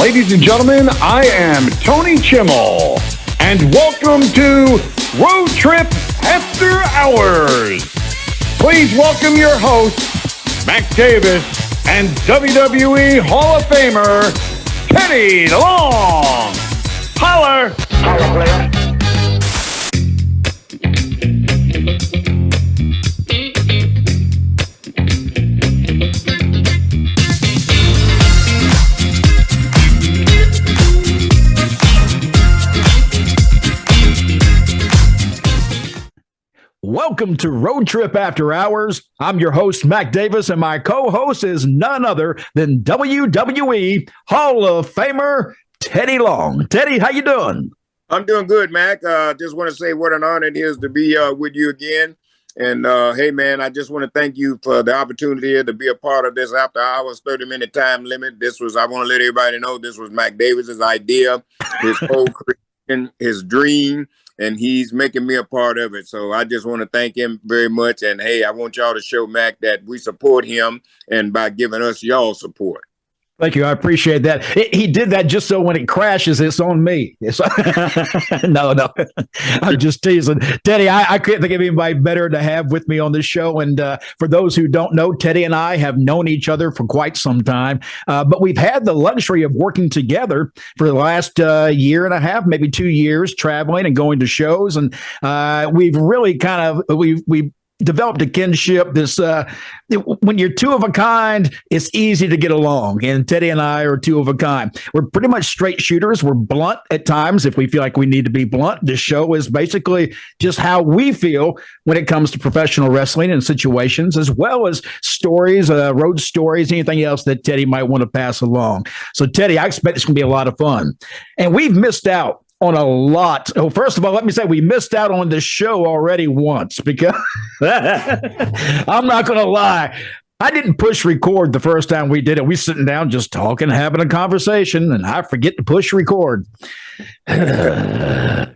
Ladies and gentlemen, I am Tony Chimmel, and welcome to Road Trip After Hours. Please welcome your hosts, Mac Davis and WWE Hall of Famer, Teddy Long. Holler! Holler, player. Welcome to Road Trip After Hours. I'm your host, Mac Davis, and my co-host is none other than WWE Hall of Famer, Teddy Long. Teddy, how you doing? I'm doing good, Mac. Just want to say what an honor it is to be with you again. And hey, man, I just want to thank you for the opportunity to be a part of this After Hours 30-minute time limit. I want to let everybody know this was Mac Davis's idea, his whole creation, his dream. And he's making me a part of it. So I just want to thank him very much. And, hey, I want y'all to show Mac that we support him and by giving us y'all support. Thank you. I appreciate that. He did that just so when it crashes, it's on me. No. I'm just teasing. Teddy, I couldn't think of anybody better to have with me on this show. And for those who don't know, Teddy and I have known each other for quite some time. But we've had the luxury of working together for the last year and a half, maybe 2 years, traveling and going to shows. And we've really we've developed a kinship. This when you're two of a kind, it's easy to get along. And Teddy and I are two of a kind. We're pretty much straight shooters. We're blunt at times if we feel like we need to be blunt. This show is basically just how we feel when it comes to professional wrestling and situations, as well as stories, road stories, anything else that Teddy might want to pass along. So, Teddy, I expect it's going to be a lot of fun. And we've missed out on a lot. Oh, first of all, let me say we missed out on this show already once because I'm not going to lie. I didn't push record the first time we did it. We sitting down just talking, having a conversation, and I forget to push record.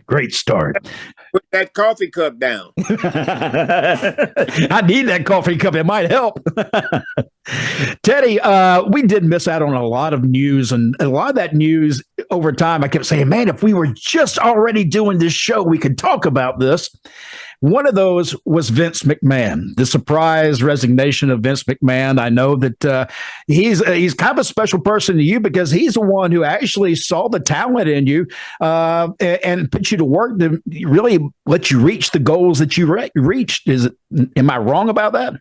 Great start. Put that coffee cup down. I need that coffee cup. It might help. Teddy, we did miss out on a lot of news, and a lot of that news over time, I kept saying, man, if we were just already doing this show, we could talk about this. One of those was Vince McMahon, the surprise resignation of Vince McMahon. I know that he's kind of a special person to you because he's the one who actually saw the talent in you and put you to work to really let you reach the goals that you reached. Am I wrong about that?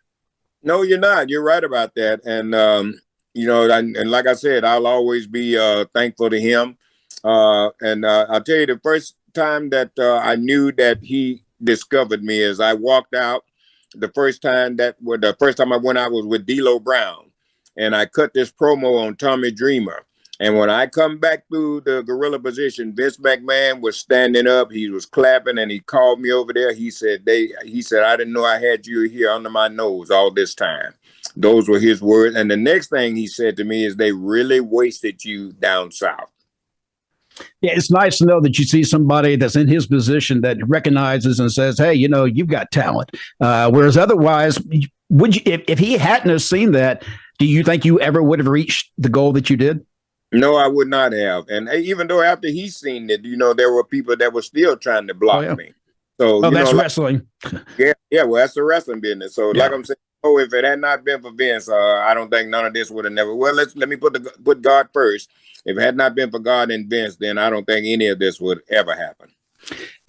No, you're not. You're right about that. And, and like I said, I'll always be thankful to him. And I'll tell you the first time that I knew that he discovered me as I walked out. The first time I went out was with D'Lo Brown, and I cut this promo on Tommy Dreamer. And when I come back through the gorilla position, Vince McMahon was standing up. He was clapping, and he called me over there. He said, I didn't know I had you here under my nose all this time. Those were his words. And the next thing he said to me is, they really wasted you down south. Yeah, it's nice to know that you see somebody that's in his position that recognizes and says, hey, you've got talent. Whereas otherwise, would you, if he hadn't have seen that, do you think you ever would have reached the goal that you did? No, I would not have. And even though after he's seen it, there were people that were still trying to block me. So that's wrestling. Yeah, well, that's the wrestling business. So like I'm saying, if it had not been for Vince, I don't think none of this would have never. Well, let me put God first. If it had not been for God and Vince, then I don't think any of this would ever happen.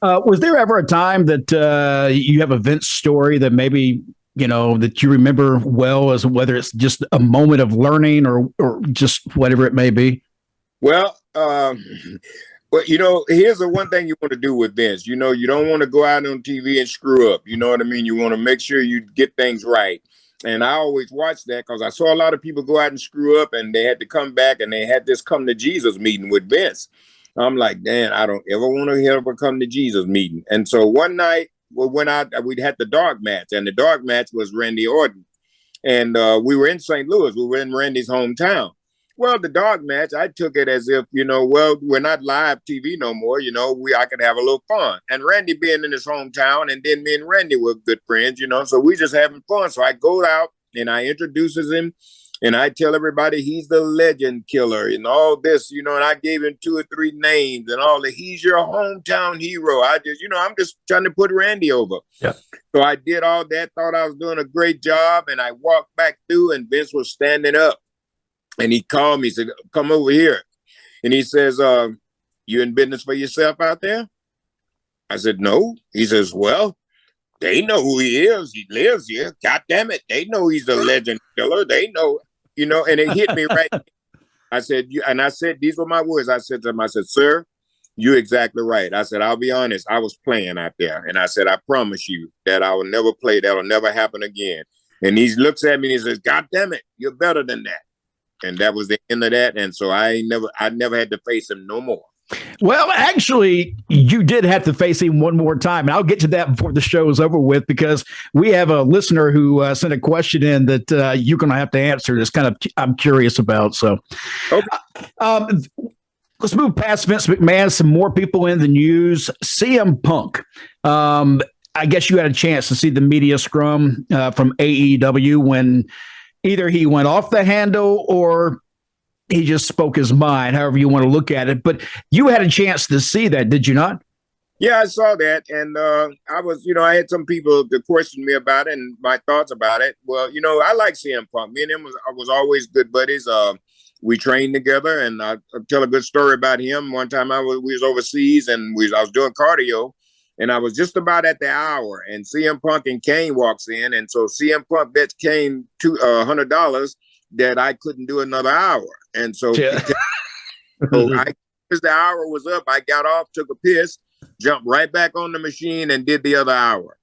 Was there ever a time that you have a Vince story that maybe, that you remember well, as whether it's just a moment of learning or just whatever it may be? Well, here's the one thing you want to do with Vince. You don't want to go out on TV and screw up. You know what I mean? You want to make sure you get things right. And I always watched that because I saw a lot of people go out and screw up, and they had to come back, and they had this come to Jesus meeting with Vince. I'm like, man, I don't ever want to hear a come to Jesus meeting. And so one night we went out, we had the dark match, and the dark match was Randy Orton. And we were in St. Louis. We were in Randy's hometown. Well, the dog match, I took it as if, we're not live TV no more. I could have a little fun. And Randy being in his hometown, and then me and Randy were good friends, so we just having fun. So I go out and I introduces him And I tell everybody he's the legend killer and all this, and I gave him 2 or 3 names and all that. He's your hometown hero. I just, I'm just trying to put Randy over. Yeah. So I did all that, thought I was doing a great job. And I walked back through and Vince was standing up and he called me, said, come over here. And he says, you in business for yourself out there? I said, no. He says, well, they know who he is. He lives here. God damn it. They know he's a legend killer. They know, and it hit me right. I said, these were my words. I said to him, I said, sir, you're exactly right. I said, I'll be honest. I was playing out there. And I said, I promise you that I will never play. That will never happen again. And he looks at me and he says, God damn it. You're better than that. And that was the end of that. And so I never had to face him no more. Well, actually, you did have to face him one more time. And I'll get to that before the show is over with, because we have a listener who sent a question in that you're going to have to answer. That's I'm curious about. So okay. Let's move past Vince McMahon. Some more people in the news. CM Punk. I guess you had a chance to see the media scrum from AEW when either he went off the handle or he just spoke his mind, however you want to look at it. But you had a chance to see that, did you not? Yeah, I saw that. And I was, I had some people to question me about it and my thoughts about it. Well, I like CM Punk. Me and him was always good buddies. We trained together, and I'll tell a good story about him. One time we was overseas and I was doing cardio, and I was just about at the hour, and CM Punk and Kane walks in. And so CM Punk bets Kane $100 that I couldn't do another hour. And so, as the hour was up, I got off, took a piss, jumped right back on the machine and did the other hour.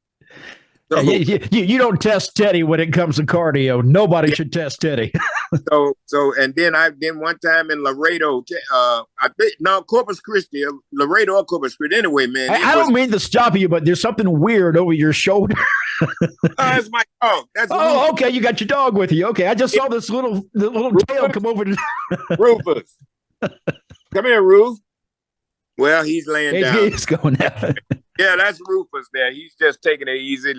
So, you don't test Teddy when it comes to cardio. Nobody should test Teddy. and then one time in Laredo, Corpus Christi, Laredo or Corpus Christi. Anyway, man. I don't mean to stop you, but there's something weird over your shoulder. That's my dog. Okay. You got your dog with you. Okay. I just saw this little tail come over to Rufus. Come here, Ruf. Well, he's laying down. He's going out. Yeah, that's Rufus there. He's just taking it easy.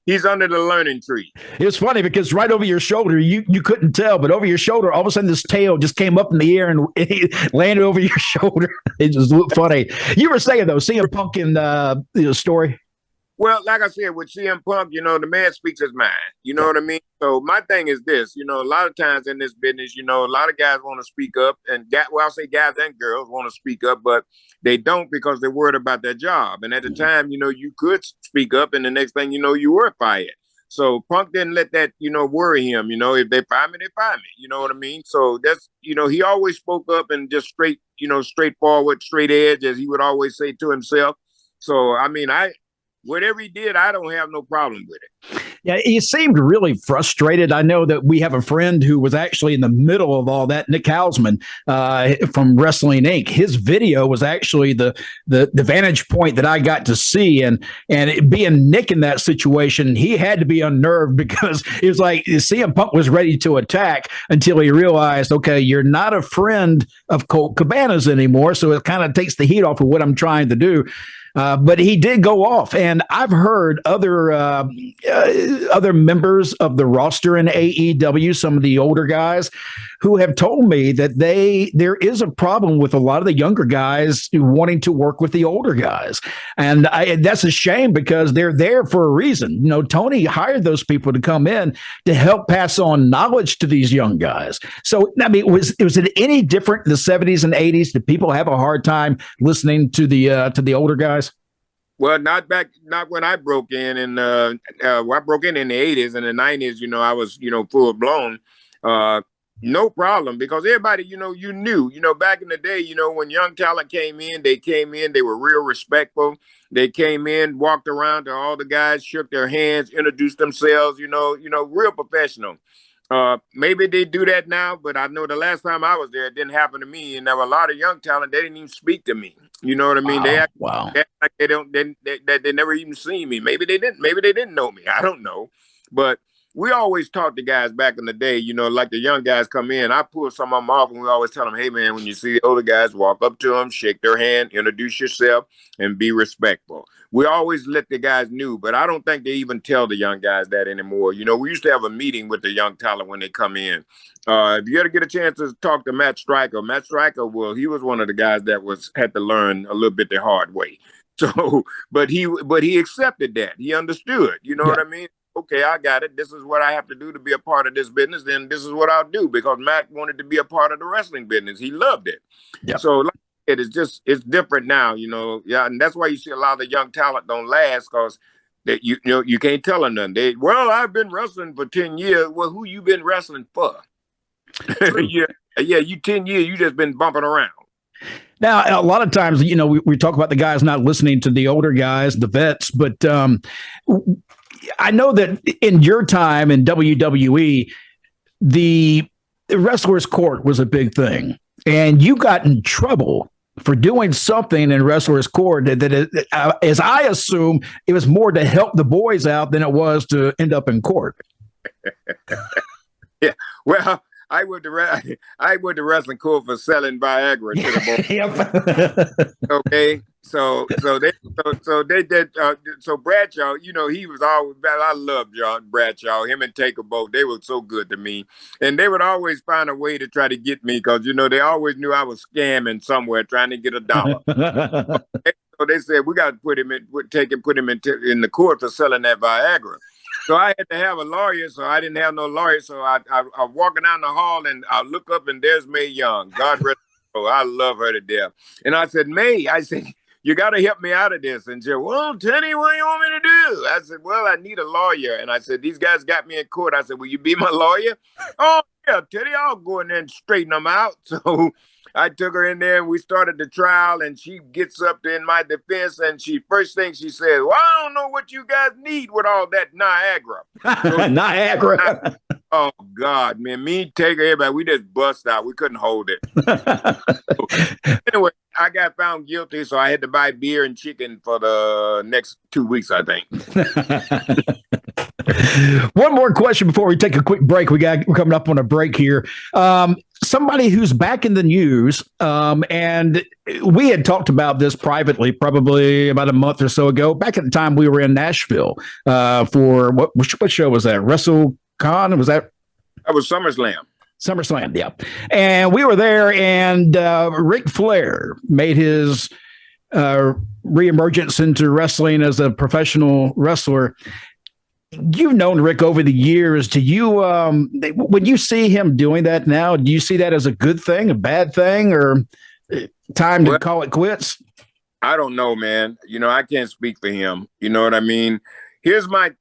He's under the learning tree. It's funny because right over your shoulder, you couldn't tell, but over your shoulder, all of a sudden this tail just came up in the air and it landed over your shoulder. It just looked funny. You were saying, though, CM Punk in the story. Well, like I said, with CM Punk, the man speaks his mind. You know what I mean? So my thing is this, a lot of times in this business, a lot of guys want to speak up, and I'll say guys and girls want to speak up, but they don't because they're worried about their job. And at the time, you could speak up, and the next thing you were fired. So Punk didn't let that, worry him. If they fire me, they fire me. You know what I mean? So that's, he always spoke up and just straightforward, straight edge, as he would always say to himself. So, I mean, whatever he did, I don't have no problem with it. Yeah, he seemed really frustrated. I know that we have a friend who was actually in the middle of all that, Nick Hausman from Wrestling Inc. His video was actually the vantage point that I got to see. And it being Nick in that situation, he had to be unnerved because it was like CM Punk was ready to attack until he realized, okay, you're not a friend of Colt Cabana's anymore. So it kind of takes the heat off of what I'm trying to do. But he did go off, and I've heard other members of the roster in AEW, some of the older guys, who have told me that there is a problem with a lot of the younger guys wanting to work with the older guys, and that's a shame because they're there for a reason. Tony hired those people to come in to help pass on knowledge to these young guys. So, I mean, was it any different in the 70s and 80s? Did people have a hard time listening to the older guys? Well, not when I broke in, and I broke in the 80s and the 90s. I was full blown, no problem, because everybody you knew back in the day, when young talent came in, they were real respectful. They came in, walked around to all the guys, shook their hands, introduced themselves, real professional. Maybe they do that now, but I know the last time I was there, it didn't happen to me. And there were a lot of young talent. They didn't even speak to me. You know what I mean? They act like they never even seen me. Maybe they didn't know me. I don't know. But we always taught the guys back in the day, like the young guys come in, I pull some of them off and we always tell them, hey man, when you see the older guys, walk up to them, shake their hand, introduce yourself, and be respectful. We always let the guys know, but I don't think they even tell the young guys that anymore. We used to have a meeting with the young talent when they come in. If you ever get a chance to talk to Matt Stryker, well, he was one of the guys that had to learn a little bit the hard way. So, but he accepted that. He understood, what I mean? Okay, I got it. This is what I have to do to be a part of this business. Then this is what I'll do, because Matt wanted to be a part of the wrestling business. He loved it. Yep. So like it's different now, Yeah, and that's why you see a lot of the young talent don't last, because that you can't tell them nothing. I've been wrestling for 10 years. Well, who you been wrestling for? yeah, you 10 years. You just been bumping around. Now, a lot of times, we talk about the guys not listening to the older guys, the vets, but I know that in your time in WWE, the wrestler's court was a big thing, and you got in trouble for doing something in wrestler's court that as I assume, it was more to help the boys out than it was to end up in court. Yeah, well, I went to wrestling court for selling Viagra to the boys. Okay, so they did. So Bradshaw, he was always bad. I loved John Bradshaw. Him and Taker both. They were so good to me, and they would always find a way to try to get me, because they always knew I was scamming somewhere trying to get $1. So they said we got to put him in the court for selling that Viagra. So I had to have a lawyer, so I didn't have no lawyer. So I'm walking down the hall, and I look up, and there's Mae Young. God rest her soul. I love her to death. And I said, Mae, you got to help me out of this. And she said, well, Teddy, what do you want me to do? I said, well, I need a lawyer. And I said, these guys got me in court. I said, will you be my lawyer? Oh, yeah, Teddy, I'll go in there and straighten them out. So I took her in there, and we started the trial, and she gets up there in my defense, and first thing she said, well, I don't know what you guys need with all that Niagara. So, Niagara. Oh, God, man, me, Taker, everybody, we just bust out. We couldn't hold it. Anyway, I got found guilty, so I had to buy beer and chicken for the next 2 weeks, I think. One more question before we take a quick break. We're coming up on a break here. Somebody who's back in the news, and we had talked about this privately probably about a month or so ago. Back at the time we were in Nashville for what show was that? WrestleCon? Was that? That was SummerSlam. SummerSlam, yeah. And we were there, and Ric Flair made his reemergence into wrestling as a professional wrestler. You've known Rick over the years. Do you, when you see him doing that now, do you see that as a good thing, a bad thing, or time to call it quits? I don't know, man. I can't speak for him. You know what I mean? Here's my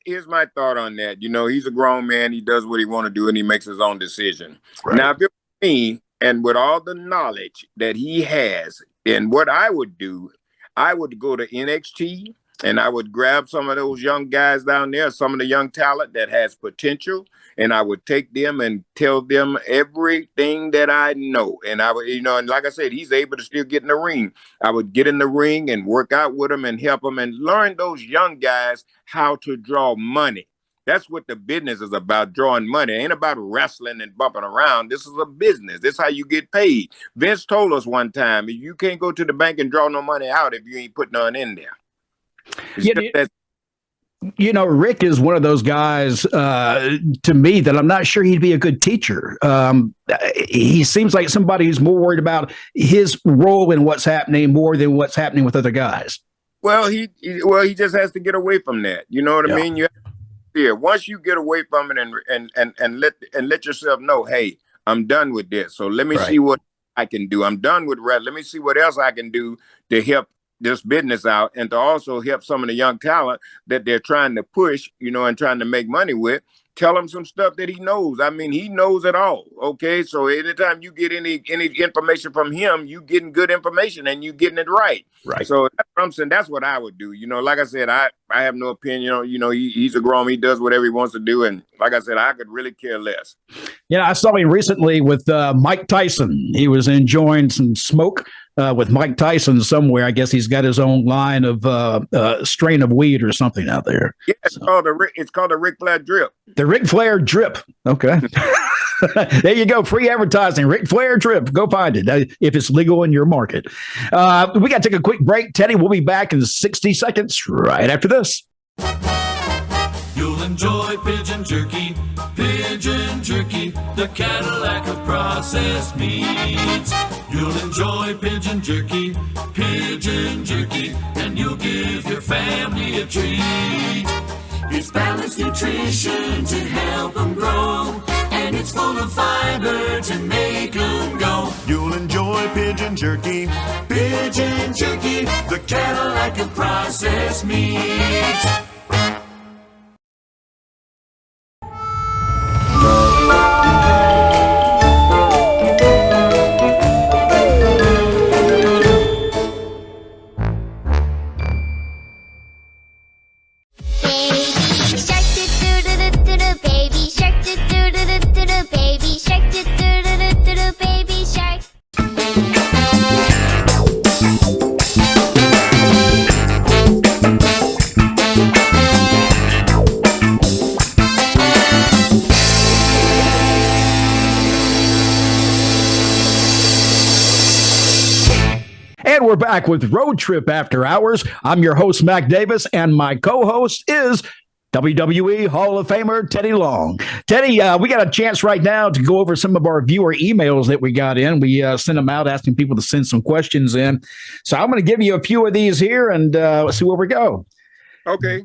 thought on that. He's a grown man. He does what he want to do, and he makes his own decision. Right. Now, if it was me, and with all the knowledge that he has, and what I would do, I would go to NXT. And I would grab some of those young guys down there, some of the young talent that has potential, and I would take them and tell them everything that I know. And I would, and like I said, he's able to still get in the ring. I would get in the ring and work out with him and help them and learn those young guys how to draw money. That's what the business is about, drawing money. It ain't about wrestling and bumping around. This is a business. This is how you get paid. Vince told us one time, you can't go to the bank and draw no money out if you ain't put none in there. Rick is one of those guys to me that I'm not sure he'd be a good teacher. He seems like somebody who's more worried about his role in what's happening more than what's happening with other guys. Well, he just has to get away from that. You know what I mean? Once you get away from it and let yourself know, hey, I'm done with this. So let me see what I can do. I'm done with rest. Let me see what else I can do to help this business out, and to also help some of the young talent that they're trying to push, and trying to make money with. Tell him some stuff that he knows. I mean, he knows it all. Okay, so anytime you get any information from him, you getting good information and you getting it right. Right. So that's what I'm saying. That's what I would do. Like I said, I have no opinion. He's a grown. He does whatever he wants to do, and like I said, I could really care less. I saw him recently with Mike Tyson. He was enjoying some smoke with Mike Tyson somewhere. I guess he's got his own line of strain of weed or something out there. Yeah, it's called the Ric Flair drip. The Ric Flair drip. Okay. There you go. Free advertising. Ric Flair drip. Go find it if it's legal in your market. We got to take a quick break. Teddy, we'll be back in 60 seconds right after this. You'll enjoy pigeon jerky, the Cadillac of processed meats. You'll enjoy pigeon jerky, and you'll give your family a treat. It's balanced nutrition to help them grow, and it's full of fiber to make them go. You'll enjoy pigeon jerky, the Cadillac of processed meats. And we're back with Road Trip After Hours. I'm your host, Mac Davis, and my co-host is WWE Hall of Famer Teddy Long. Teddy, we got a chance right now to go over some of our viewer emails that we got in. We sent them out asking people to send some questions in. So I'm going to give you a few of these here and let's see where we go. Okay.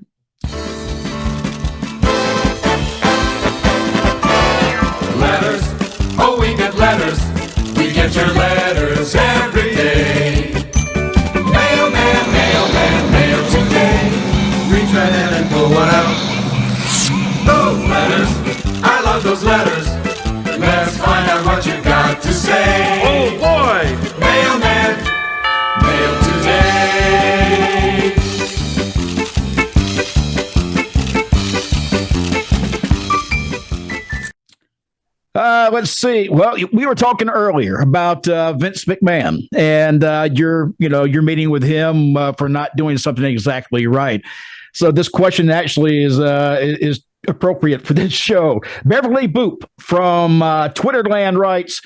Letters, oh, we get letters. We get your letters every day. Mail today. Reach right in and pull one out. Those letters, I love those letters. Let's find out what you got to say. Oh boy! Mailman, mail today. Let's see. Well, we were talking earlier about Vince McMahon and your meeting with him for not doing something exactly right. So this question actually is appropriate for this show. Beverly Boop from Twitterland writes,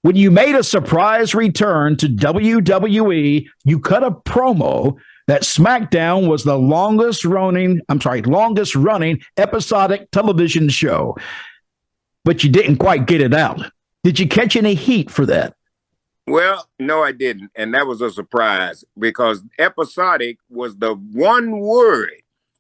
when you made a surprise return to WWE, you cut a promo that SmackDown was the longest running episodic television show. But you didn't quite get it out. Did you catch any heat for that? Well, no, I didn't. And that was a surprise because episodic was the one word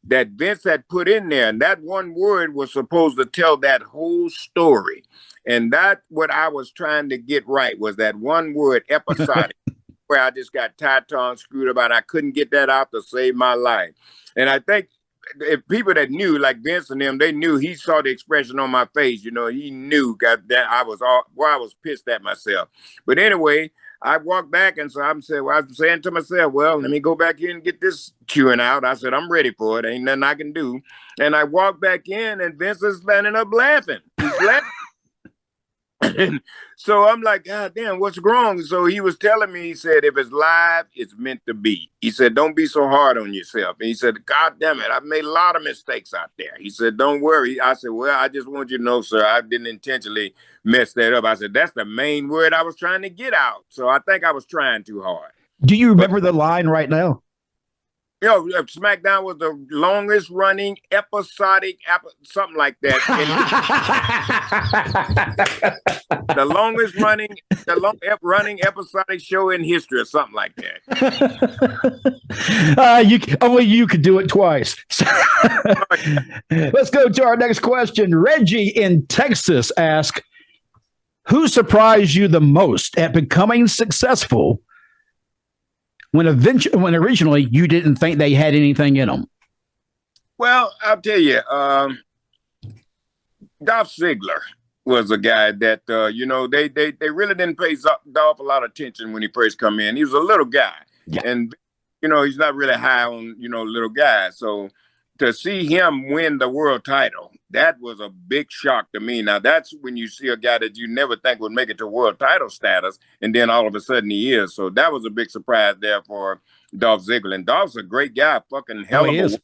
that Vince had put in there. And that one word was supposed to tell that whole story. And that's what I was trying to get right was that one word, episodic, where I just got tight-on screwed about. I couldn't get that out to save my life. And I think if people that knew, like Vince and them, they knew. He saw the expression on my face. You know, he knew that I was pissed at myself. But anyway, I walked back and so I was saying to myself, well, let me go back in and get this chewing out. I said, I'm ready for it. Ain't nothing I can do. And I walked back in and Vince is standing up laughing. He's laughing. So I'm like, God damn, what's wrong? So he was telling me, he said, if it's live, it's meant to be. He said, don't be so hard on yourself. And he said, God damn it, I've made a lot of mistakes out there. He said, don't worry. I said, well, I just want you to know, sir, I didn't intentionally mess that up. I said, that's the main word I was trying to get out. So I think I was trying too hard. Do you remember the line right now? You know, SmackDown was the longest running episodic, something like that. The longest running episodic show in history or something like that. Only you could do it twice. Let's go to our next question. Reggie in Texas asks, who surprised you the most at becoming successful when originally you didn't think they had anything in them? Well, I'll tell you, Dolph Ziggler was a guy that, they really didn't pay Dolph a lot of attention when he first come in. He was a little guy. Yeah. And, he's not really high on, little guys. So to see him win the world title, that was a big shock to me. Now, that's when you see a guy that you never think would make it to world title status, and then all of a sudden he is. So that was a big surprise there for Dolph Ziggler. And Dolph's a great guy, fucking hell of a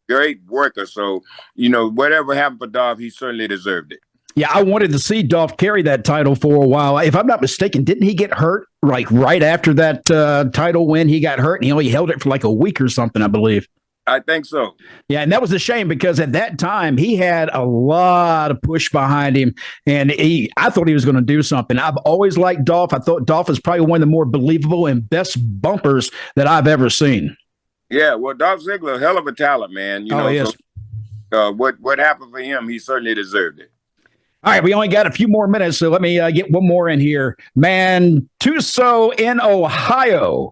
great worker. So, whatever happened for Dolph, he certainly deserved it. Yeah, I wanted to see Dolph carry that title for a while. If I'm not mistaken, didn't he get hurt right after that title win? He got hurt, and he only held it for like a week or something, I believe. I think so. Yeah, and that was a shame because at that time he had a lot of push behind him, and I thought he was going to do something. I've always liked Dolph. I thought Dolph is probably one of the more believable and best bumpers that I've ever seen. Yeah, well, Dolph Ziggler, hell of a talent, man. Yes. So, what happened for him, he certainly deserved it. All right, we only got a few more minutes, so let me get one more in here. Mantuso in Ohio.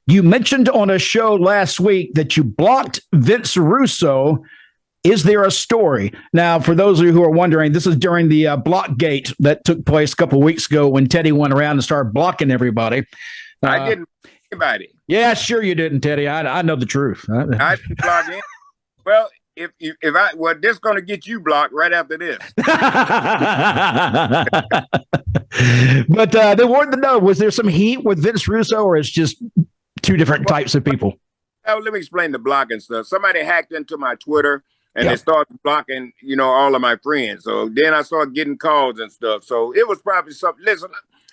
You mentioned on a show last week that you blocked Vince Russo. Is there a story? Now, for those of you who are wondering, this is during the Blockgate that took place a couple of weeks ago when Teddy went around and started blocking everybody. I didn't block anybody. Yeah, sure you didn't, Teddy. I know the truth. I didn't block him. Well, this is going to get you blocked right after this. But they wanted to know, was there some heat with Vince Russo, or it's just two different types of people? Well, let me explain the blocking stuff. Somebody hacked into my Twitter and they started blocking, all of my friends. So then I started getting calls and stuff. So it was probably something. Listen,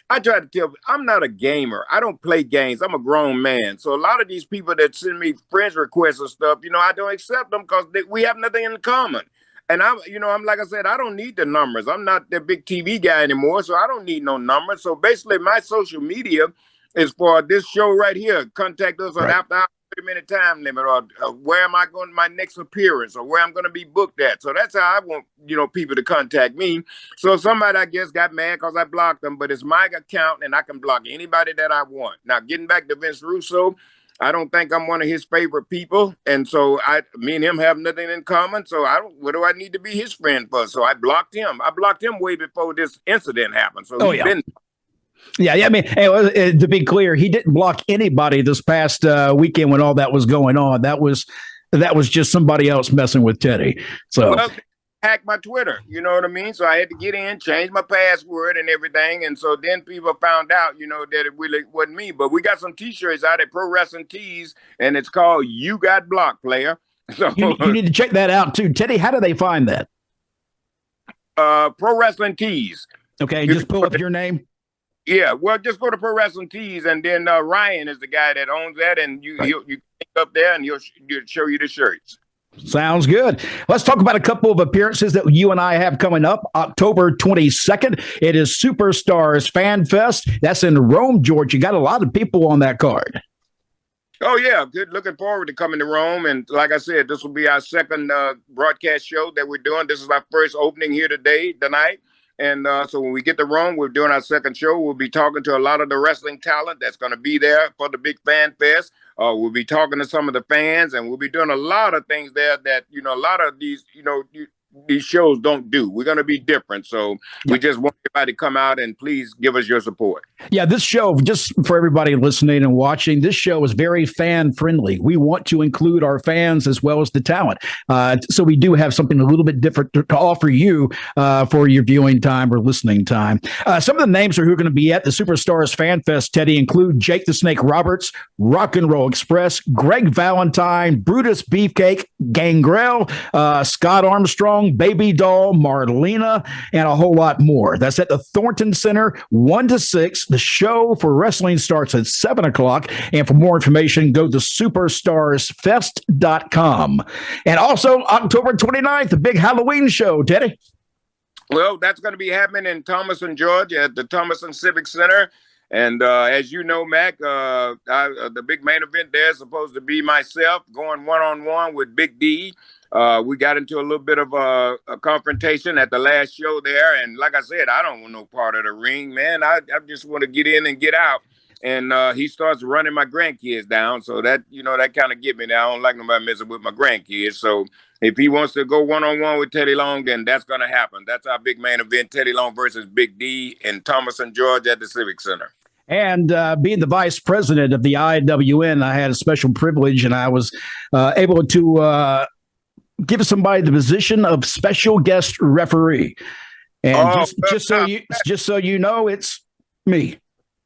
I try to tell, I'm not a gamer. I don't play games. I'm a grown man. So a lot of these people that send me friends requests and stuff, I don't accept them because we have nothing in common. And I'm like I said, I don't need the numbers. I'm not the big TV guy anymore, so I don't need no numbers. So basically, my social media is for this show right here. Contact us on after our 30-minute time limit, or where am I going to my next appearance, or where I'm going to be booked at. So that's how I want, people to contact me. So somebody, I guess, got mad because I blocked them, but it's my account and I can block anybody that I want. Now, getting back to Vince Russo, I don't think I'm one of his favorite people. And so me and him have nothing in common. So what do I need to be his friend for? So I blocked him. I blocked him way before this incident happened. So Yeah, I mean, to be clear, he didn't block anybody this past weekend when all that was going on. That was just somebody else messing with Teddy. So hacked my Twitter, you know what I mean? So I had to get in, change my password and everything. And so then people found out, that it really wasn't me. But we got some T-shirts out at Pro Wrestling Tees, and it's called "You Got Blocked, Player." So you need to check that out too, Teddy. How do they find that? Pro Wrestling Tees. Okay, just pull up your name. Yeah, well, just go to Pro Wrestling Tees, and then Ryan is the guy that owns that, and you click up there, and he'll show you the shirts. Sounds good. Let's talk about a couple of appearances that you and I have coming up. October 22nd, it is Superstars Fan Fest. That's in Rome, Georgia. You got a lot of people on that card. Oh, yeah. Good. Looking forward to coming to Rome. And like I said, this will be our second broadcast show that we're doing. This is our first opening here tonight. And so when we get to Rome, we're doing our second show. We'll be talking to a lot of the wrestling talent that's going to be there for the big fan fest. We'll be talking to some of the fans, and we'll be doing a lot of things there that, a lot of these, these shows don't do. We're going to be different. So we just want everybody to come out and please give us your support. Yeah, this show, just for everybody listening and watching, this show is very fan friendly. We want to include our fans as well as the talent. So we do have something a little bit different to offer you for your viewing time or listening time. Some of the names who are going to be at the Superstars Fan Fest, Teddy, include Jake the Snake Roberts, Rock and Roll Express, Greg Valentine, Brutus Beefcake, Gangrel, Scott Armstrong, Baby Doll, Marlena, and a whole lot more. That's at the Thornton Center, 1 to 6. The show for wrestling starts at 7 o'clock. And for more information, go to superstarsfest.com. And also, October 29th, the big Halloween show, Teddy. Well, that's going to be happening in Thomaston, Georgia, at the Thomaston Civic Center. And as you know, Mac, the big main event there is supposed to be myself going one-on-one with Big D. We got into a little bit of a confrontation at the last show there. And like I said, I don't want no part of the ring, man. I just want to get in and get out. And he starts running my grandkids down. So that, that kind of get me there. I don't like nobody messing with my grandkids. So if he wants to go one-on-one with Teddy Long, then that's going to happen. That's our big main event, Teddy Long versus Big D in Thomaston, Georgia at the Civic Center. And being the vice president of the IWN, I had a special privilege, and I was able to give somebody the position of special guest referee. And just so you know, it's me.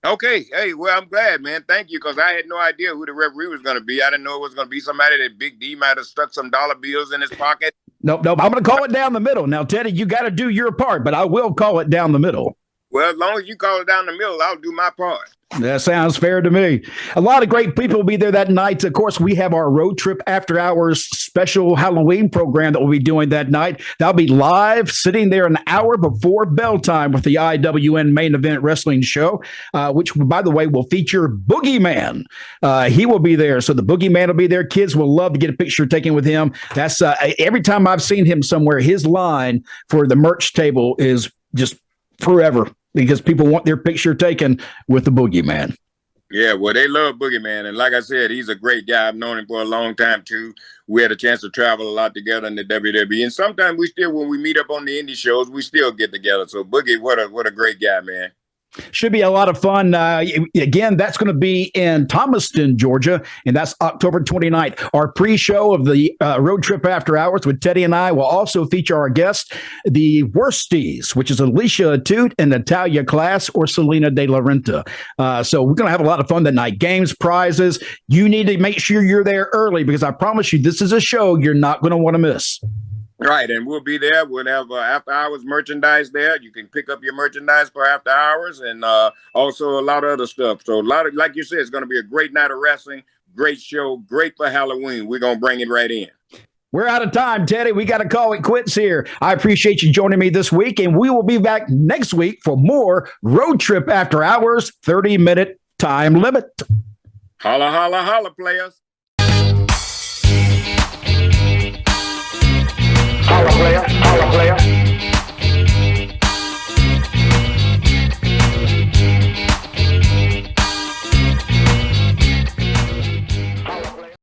Okay. Hey, well, I'm glad, man. Thank you, because I had no idea who the referee was going to be. I didn't know it was going to be somebody that Big D might have stuck some dollar bills in his pocket. Nope. I'm going to call it down the middle. Now, Teddy, you got to do your part, but I will call it down the middle. Well, as long as you call it down the middle, I'll do my part. That sounds fair to me. A lot of great people will be there that night. Of course, we have our Road Trip After Hours special Halloween program that we'll be doing that night. That'll be live, sitting there an hour before bell time with the IWN Main Event Wrestling Show, which, by the way, will feature Boogeyman. He will be there. So the Boogeyman will be there. Kids will love to get a picture taken with him. That's every time I've seen him somewhere, his line for the merch table is just forever, because people want their picture taken with the Boogeyman. Yeah, well, they love Boogeyman. And like I said, he's a great guy. I've known him for a long time, too. We had a chance to travel a lot together in the WWE. And sometimes we still, when we meet up on the indie shows, we still get together. So Boogie, what a great guy, man. Should be a lot of fun. Again, that's going to be in Thomaston, Georgia, and that's October 29th. Our pre-show of the Road Trip After Hours with Teddy and I will also feature our guests, the Worsties, which is Alicia Atute and Natalia Class or Selena De La Renta. So we're going to have a lot of fun that night. Games, prizes. You need to make sure you're there early, because I promise you, this is a show you're not going to want to miss. Right, and we'll be there. We'll have after hours merchandise there. You can pick up your merchandise for after hours, and also a lot of other stuff. So a lot of, like you said, it's going to be a great night of wrestling, great show, great for Halloween. We're going to bring it right in. We're out of time, Teddy. We got to call it quits here. I appreciate you joining me this week, and we will be back next week for more Road Trip After Hours, 30-minute time limit. Holla, holla, holla, players. Holla player, holla player.